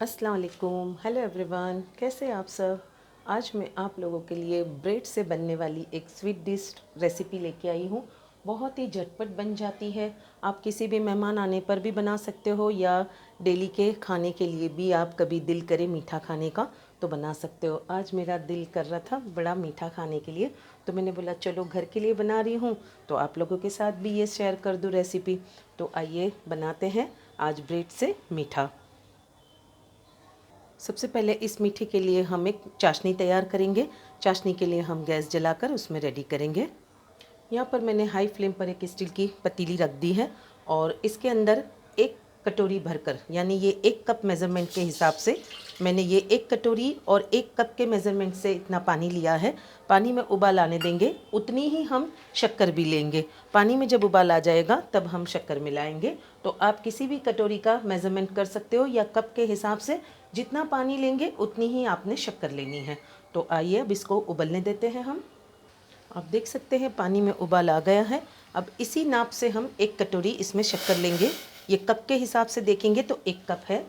अस्सलाम वालेकुम, hello everyone, कैसे आप सब। आज मैं आप लोगों के लिए ब्रेड से बनने वाली एक स्वीट डिश रेसिपी लेके आई हूँ। बहुत ही झटपट बन जाती है। आप किसी भी मेहमान आने पर भी बना सकते हो या डेली के खाने के लिए भी आप कभी दिल करे मीठा खाने का तो बना सकते हो। आज मेरा दिल कर रहा था बड़ा मीठा खाने के लिए, तो मैंने बोला चलो घर के लिए बना रही हूँ तो आप लोगों के साथ भी ये शेयर कर दूँ रेसिपी। तो आइए बनाते हैं आज ब्रेड से मीठा। सबसे पहले इस मीठे के लिए हम एक चाशनी तैयार करेंगे। चाशनी के लिए हम गैस जलाकर उसमें रेडी करेंगे। यहाँ पर मैंने हाई फ्लेम पर एक स्टील की पतीली रख दी है और इसके अंदर एक कटोरी भरकर, यानी ये 1 कप मेज़रमेंट के हिसाब से मैंने ये 1 कटोरी और 1 कप के मेज़रमेंट से इतना पानी लिया है। पानी में उबाल आने देंगे, उतनी ही हम शक्कर भी लेंगे। पानी में जब उबाल आ जाएगा तब हम शक्कर मिलाएंगे। तो आप किसी भी कटोरी का मेज़रमेंट कर सकते हो या कप के हिसाब से जितना पानी लेंगे उतनी ही आपने शक्कर लेनी है। तो आइए अब इसको उबलने देते हैं हम। आप देख सकते हैं पानी में उबाल आ गया है। अब इसी नाप से हम 1 कटोरी इसमें शक्कर लेंगे। ये कप के हिसाब से देखेंगे तो 1 कप है।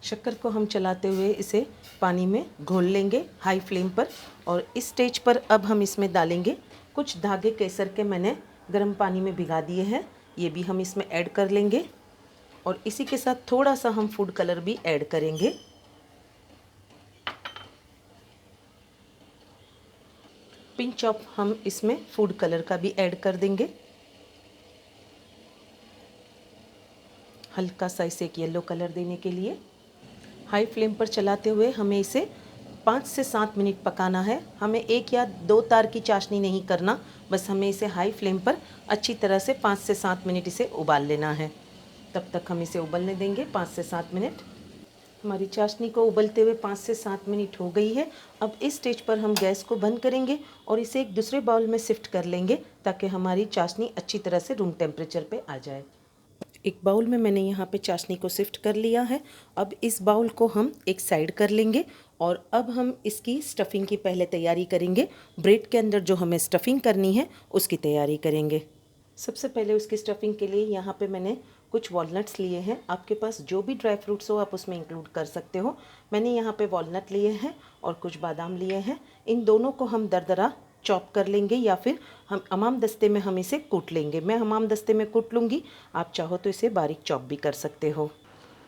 शक्कर को हम चलाते हुए इसे पानी में घोल लेंगे हाई फ्लेम पर। और इस स्टेज पर अब हम इसमें डालेंगे कुछ धागे केसर के, मैंने गर्म पानी में भिगा दिए हैं। ये भी हम इसमें ऐड कर लेंगे और इसी के साथ थोड़ा सा हम फूड कलर भी ऐड करेंगे। पिंच ऑफ हम इसमें फूड कलर का भी ऐड कर देंगे। हल्का सा इसे एक येलो कलर देने के लिए हाई फ्लेम पर चलाते हुए हमें इसे 5 से 7 मिनट पकाना है। हमें 1 या 2 तार की चाशनी नहीं करना, बस हमें इसे हाई फ्लेम पर अच्छी तरह से 5 से 7 मिनट इसे उबाल लेना है। तब तक हम इसे उबलने देंगे 5 से 7 मिनट। हमारी चाशनी को उबलते हुए 5 से 7 मिनट हो गई है। अब इस स्टेज पर हम गैस को बंद करेंगे और इसे एक दूसरे बाउल में शिफ्ट कर लेंगे ताकि हमारी चाशनी अच्छी तरह से रूम टेम्परेचर पे आ जाए। एक बाउल में मैंने यहाँ पे चाशनी को शिफ्ट कर लिया है। अब इस बाउल को हम एक साइड कर लेंगे और अब हम इसकी स्टफिंग की पहले तैयारी करेंगे। ब्रेड के अंदर जो हमें स्टफिंग करनी है उसकी तैयारी करेंगे। सबसे पहले उसकी स्टफिंग के लिए यहाँ पे मैंने कुछ वॉलनट्स लिए हैं। आपके पास जो भी ड्राई फ्रूट्स हो आप उसमें इंक्लूड कर सकते हो। मैंने यहाँ पे वॉलनट लिए हैं और कुछ बादाम लिए हैं। इन दोनों को हम दरदरा चॉप कर लेंगे या फिर हम हमाम दस्ते में हम इसे कूट लेंगे। मैं हमाम दस्ते में कूट लूँगी, आप चाहो तो इसे बारीक चॉप भी कर सकते हो।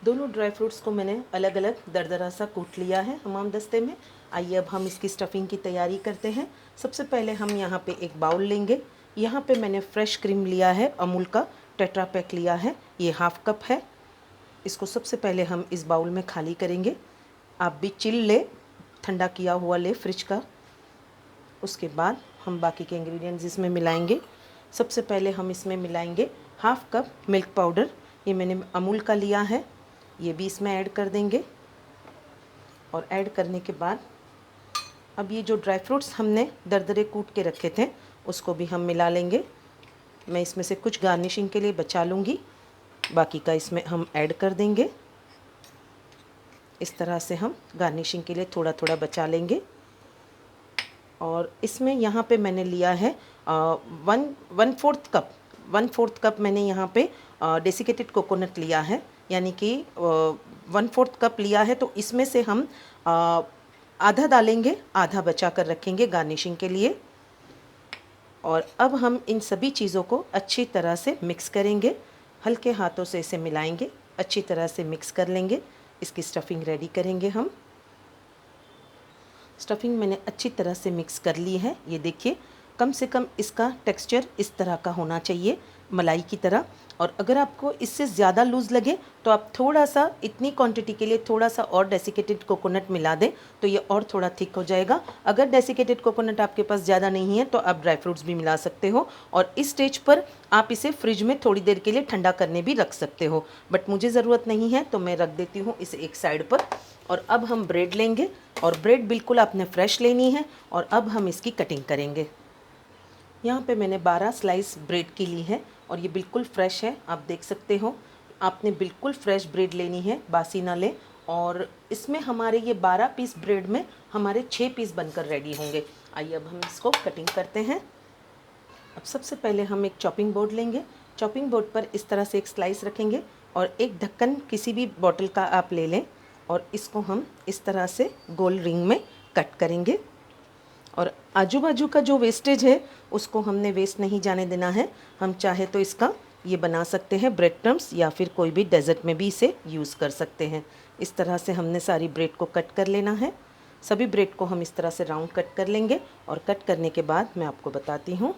दोनों ड्राई फ्रूट्स को मैंने अलग अलग दरदरा सा कूट लिया है हमाम दस्ते में। आइए अब हम इसकी स्टफिंग की तैयारी करते हैं। सबसे पहले हम यहाँ पे एक बाउल लेंगे। यहाँ पे मैंने फ्रेश क्रीम लिया है, अमूल का टेट्रा पैक लिया है, ये ½ कप है। इसको सबसे पहले हम इस बाउल में खाली करेंगे। आप भी चिल ले, ठंडा किया हुआ ले फ्रिज का। उसके बाद हम बाकी के इंग्रेडिएंट्स इसमें मिलाएंगे। सबसे पहले हम इसमें मिलाएंगे ½ कप मिल्क पाउडर, ये मैंने अमूल का लिया है, ये भी इसमें ऐड कर देंगे। और ऐड करने के बाद अब ये जो ड्राई फ्रूट्स हमने दरदरे कूट के रखे थे उसको भी हम मिला लेंगे। मैं इसमें से कुछ गार्निशिंग के लिए बचा लूँगी, बाकी का इसमें हम ऐड कर देंगे। इस तरह से हम गार्निशिंग के लिए थोड़ा थोड़ा बचा लेंगे। और इसमें यहाँ पे मैंने लिया है 1/4 कप मैंने यहाँ पे डेसिकेटेड कोकोनट लिया है, यानी कि 1/4 कप लिया है। तो इसमें से हम आधा डालेंगे, आधा बचा कर रखेंगे गार्निशिंग के लिए। और अब हम इन सभी चीज़ों को अच्छी तरह से मिक्स करेंगे, हल्के हाथों से इसे मिलाएंगे, अच्छी तरह से मिक्स कर लेंगे। इसकी स्टफिंग रेडी करेंगे हम। स्टफिंग मैंने अच्छी तरह से मिक्स कर ली है। ये देखिए, कम से कम इसका टेक्सचर इस तरह का होना चाहिए, मलाई की तरह। और अगर आपको इससे ज़्यादा लूज़ लगे तो आप थोड़ा सा इतनी क्वांटिटी के लिए थोड़ा सा और डेसिकेटेड कोकोनट मिला दें तो ये और थोड़ा थिक हो जाएगा। अगर डेसिकेटेड कोकोनट आपके पास ज़्यादा नहीं है तो आप ड्राई फ्रूट्स भी मिला सकते हो। और इस स्टेज पर आप इसे फ्रिज में थोड़ी देर के लिए ठंडा करने भी रख सकते हो, बट मुझे ज़रूरत नहीं है तो मैं रख देती हूँ इसे एक साइड पर। और अब हम ब्रेड लेंगे और ब्रेड बिल्कुल आपने फ्रेश लेनी है और अब हम इसकी कटिंग करेंगे। यहाँ पे मैंने 12 स्लाइस ब्रेड की ली है और ये बिल्कुल फ्रेश है, आप देख सकते हो। आपने बिल्कुल फ्रेश ब्रेड लेनी है, बासी ना लें। और इसमें हमारे ये 12 पीस ब्रेड में हमारे 6 पीस बनकर रेडी होंगे। आइए अब हम इसको कटिंग करते हैं। अब सबसे पहले हम एक चॉपिंग बोर्ड लेंगे। चॉपिंग बोर्ड पर इस तरह से एक स्लाइस रखेंगे। और एक ढक्कन किसी भी बॉटल का आप ले लें और इसको हम इस तरह से गोल रिंग में कट करेंगे। और आजू बाजू का जो वेस्टेज है उसको हमने वेस्ट नहीं जाने देना है। हम चाहे तो इसका ये बना सकते हैं ब्रेड क्रम्स, या फिर कोई भी डेज़र्ट में भी इसे यूज़ कर सकते हैं। इस तरह से हमने सारी ब्रेड को कट कर लेना है। सभी ब्रेड को हम इस तरह से राउंड कट कर लेंगे और कट करने के बाद मैं आपको बताती हूँ।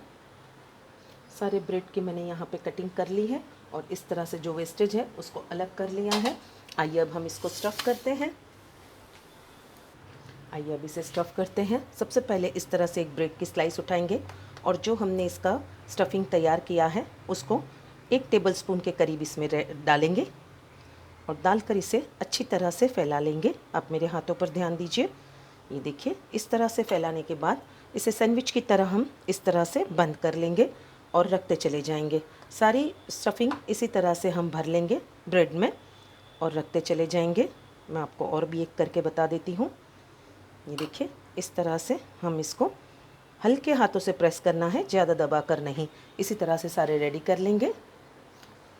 सारे ब्रेड की मैंने यहाँ पे कटिंग कर ली है और इस तरह से जो वेस्टेज है उसको अलग कर लिया है। आइए अब हम इसको स्टफ़ करते हैं। आइए अब इसे स्टफ़ करते हैं। सबसे पहले इस तरह से एक ब्रेड की स्लाइस उठाएंगे और जो हमने इसका स्टफिंग तैयार किया है उसको 1 टेबलस्पून के करीब इसमें डालेंगे और डालकर इसे अच्छी तरह से फैला लेंगे। आप मेरे हाथों पर ध्यान दीजिए। ये देखिए, इस तरह से फैलाने के बाद इसे सैंडविच की तरह हम इस तरह से बंद कर लेंगे और रखते चले जाएंगे। सारी स्टफिंग इसी तरह से हम भर लेंगे ब्रेड में और रखते चले जाएंगे। मैं आपको और भी एक करके बता देती हूँ। ये देखिए, इस तरह से हम इसको हल्के हाथों से प्रेस करना है, ज़्यादा दबा कर नहीं। इसी तरह से सारे रेडी कर लेंगे।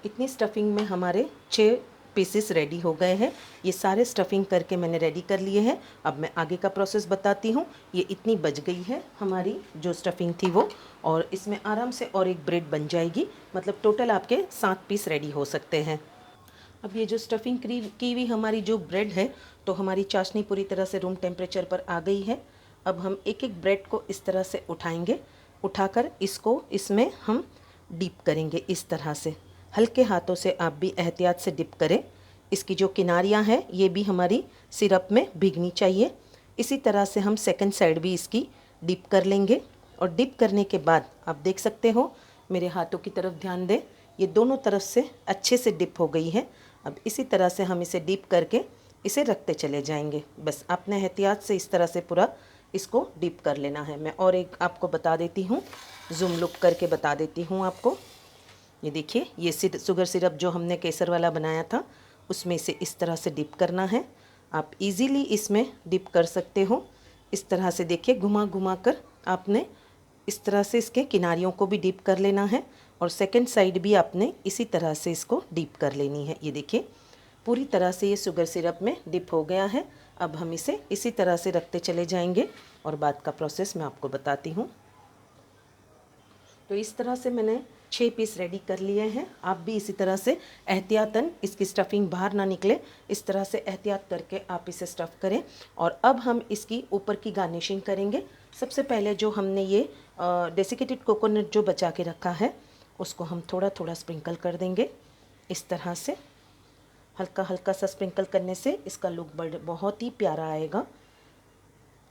इतनी स्टफिंग में हमारे 6 पीसेस रेडी हो गए हैं। ये सारे स्टफिंग करके मैंने रेडी कर लिए हैं। अब मैं आगे का प्रोसेस बताती हूँ। ये इतनी बच गई है हमारी जो स्टफिंग थी वो, और इसमें आराम से और एक ब्रेड बन जाएगी। मतलब टोटल आपके 7 पीस रेडी हो सकते हैं। अब ये जो स्टफिंग की हुई हमारी जो ब्रेड है, तो हमारी चाशनी पूरी तरह से रूम टेम्परेचर पर आ गई है। अब हम एक एक ब्रेड को इस तरह से उठाएंगे। उठाकर इसको इसमें हम डिप करेंगे इस तरह से। हल्के हाथों से आप भी एहतियात से डिप करें। इसकी जो किनारियां हैं ये भी हमारी सिरप में भीगनी चाहिए। इसी तरह से हम सेकंड साइड भी इसकी डिप कर लेंगे। और डिप करने के बाद आप देख सकते हो, मेरे हाथों की तरफ ध्यान दें, ये दोनों तरफ से अच्छे से डिप हो गई है। अब इसी तरह से हम इसे डिप करके इसे रखते चले जाएंगे। बस आपने एहतियात से इस तरह से पूरा इसको डिप कर लेना है। मैं और एक आपको बता देती हूँ, जूम लुक करके बता देती हूँ आपको। ये देखिए, ये शुगर सिरप जो हमने केसर वाला बनाया था उसमें इसे इस तरह से डिप करना है। आप इजीली इसमें डिप कर सकते हो। इस तरह से देखिए, घुमा घुमा कर आपने इस तरह से इसके किनारियों को भी डिप कर लेना है और सेकंड साइड भी आपने इसी तरह से इसको डिप कर लेनी है। ये देखिए, पूरी तरह से ये शुगर सिरप में डिप हो गया है। अब हम इसे इसी तरह से रखते चले जाएंगे और बाद का प्रोसेस मैं आपको बताती हूँ। तो इस तरह से मैंने 6 पीस रेडी कर लिए हैं। आप भी इसी तरह से एहतियातन इसकी स्टफिंग बाहर ना निकले, इस तरह से एहतियात करके आप इसे स्टफ़ करें। और अब हम इसकी ऊपर की गार्निशिंग करेंगे। सबसे पहले जो हमने ये डेसिकेटेड कोकोनट जो बचा के रखा है उसको हम थोड़ा थोड़ा स्प्रिंकल कर देंगे। इस तरह से हल्का हल्का सा स्प्रिंकल करने से इसका लुक बहुत ही प्यारा आएगा।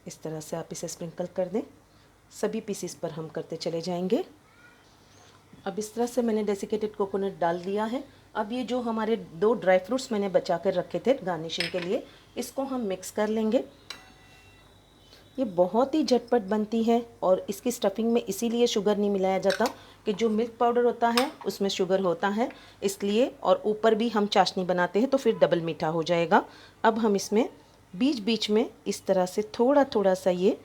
इस तरह से आप इसे स्प्रिंकल कर दें। सभी पीसेस पर हम करते चले जाएंगे। अब इस तरह से मैंने डेसिकेटेड कोकोनट डाल दिया है। अब ये जो हमारे 2 ड्राई फ्रूट्स मैंने बचा कर रखे थे गार्निशिंग के लिए, इसको हम मिक्स कर लेंगे। ये बहुत ही झटपट बनती है और इसकी स्टफिंग में इसीलिए शुगर नहीं मिलाया जाता कि जो मिल्क पाउडर होता है उसमें शुगर होता है इसलिए, और ऊपर भी हम चाशनी बनाते हैं तो फिर डबल मीठा हो जाएगा। अब हम इसमें बीच बीच में इस तरह से थोड़ा थोड़ा सा ये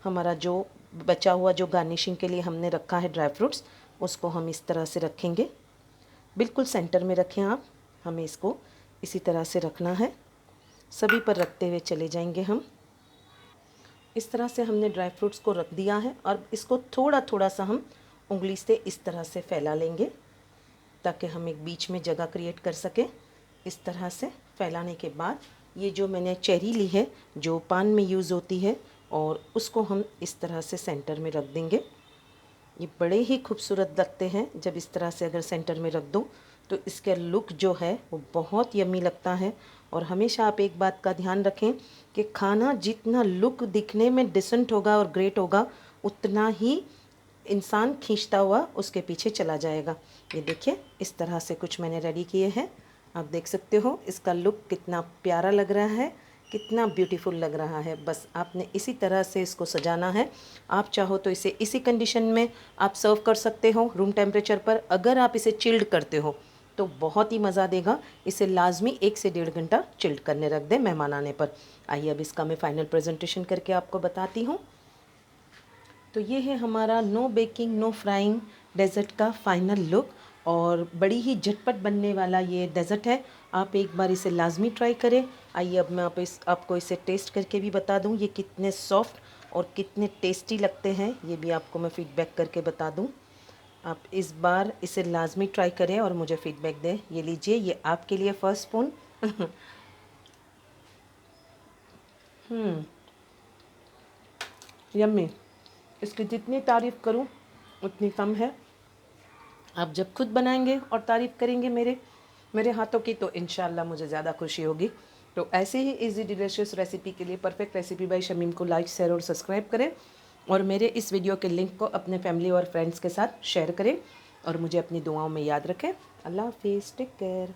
हमारा जो बचा हुआ जो गार्निशिंग के लिए हमने रखा है ड्राई फ्रूट्स, उसको हम इस तरह से रखेंगे। बिल्कुल सेंटर में रखें आप, हमें इसको इसी तरह से रखना है। सभी पर रखते हुए चले जाएंगे हम। इस तरह से हमने ड्राई फ्रूट्स को रख दिया है और इसको थोड़ा थोड़ा सा हम उंगली से इस तरह से फैला लेंगे ताकि हम एक बीच में जगह क्रिएट कर सकें। इस तरह से फैलाने के बाद ये जो मैंने चेरी ली है जो पान में यूज़ होती है, और उसको हम इस तरह से सेंटर में रख देंगे। ये बड़े ही खूबसूरत लगते हैं जब इस तरह से अगर सेंटर में रख दो तो इसका लुक जो है वो बहुत यम्मी लगता है। और हमेशा आप एक बात का ध्यान रखें कि खाना जितना लुक दिखने में डिसेंट होगा और ग्रेट होगा, उतना ही इंसान खींचता हुआ उसके पीछे चला जाएगा। ये देखिए, इस तरह से कुछ मैंने रेडी किए हैं। आप देख सकते हो इसका लुक कितना प्यारा लग रहा है, कितना ब्यूटीफुल लग रहा है। बस आपने इसी तरह से इसको सजाना है। आप चाहो तो इसे इसी कंडीशन में आप सर्व कर सकते हो रूम टेम्परेचर पर। अगर आप इसे चिल्ड करते हो तो बहुत ही मज़ा देगा। इसे लाजमी 1 से 1.5 घंटा चिल्ड करने रख दें मेहमान आने पर। आइए अब इसका मैं फ़ाइनल प्रेजेंटेशन करके आपको बताती हूँ। तो ये है हमारा no baking no frying dessert का फ़ाइनल लुक। और बड़ी ही झटपट बनने वाला ये डेज़र्ट है। आप एक बार इसे लाजमी ट्राई करें। आइए अब मैं आपको इसे टेस्ट करके भी बता दूं ये कितने सॉफ्ट और कितने टेस्टी लगते हैं, ये भी आपको मैं फ़ीडबैक करके बता दूं। आप इस बार इसे लाजमी ट्राई करें और मुझे फ़ीडबैक दें। ये लीजिए, ये आपके लिए फर्स्ट स्पून। यम्मी। इसकी जितनी तारीफ़ करूं उतनी कम है। आप जब खुद बनाएंगे और तारीफ़ करेंगे मेरे हाथों की, तो इंशाल्लाह मुझे ज़्यादा खुशी होगी। तो ऐसे ही इजी डिलीशियस रेसिपी के लिए परफेक्ट रेसिपी बाय शमीम को लाइक, शेयर और सब्सक्राइब करें, और मेरे इस वीडियो के लिंक को अपने फैमिली और फ्रेंड्स के साथ शेयर करें, और मुझे अपनी दुआओं में याद रखें। अल्लाह हाफिज़, टेक केयर।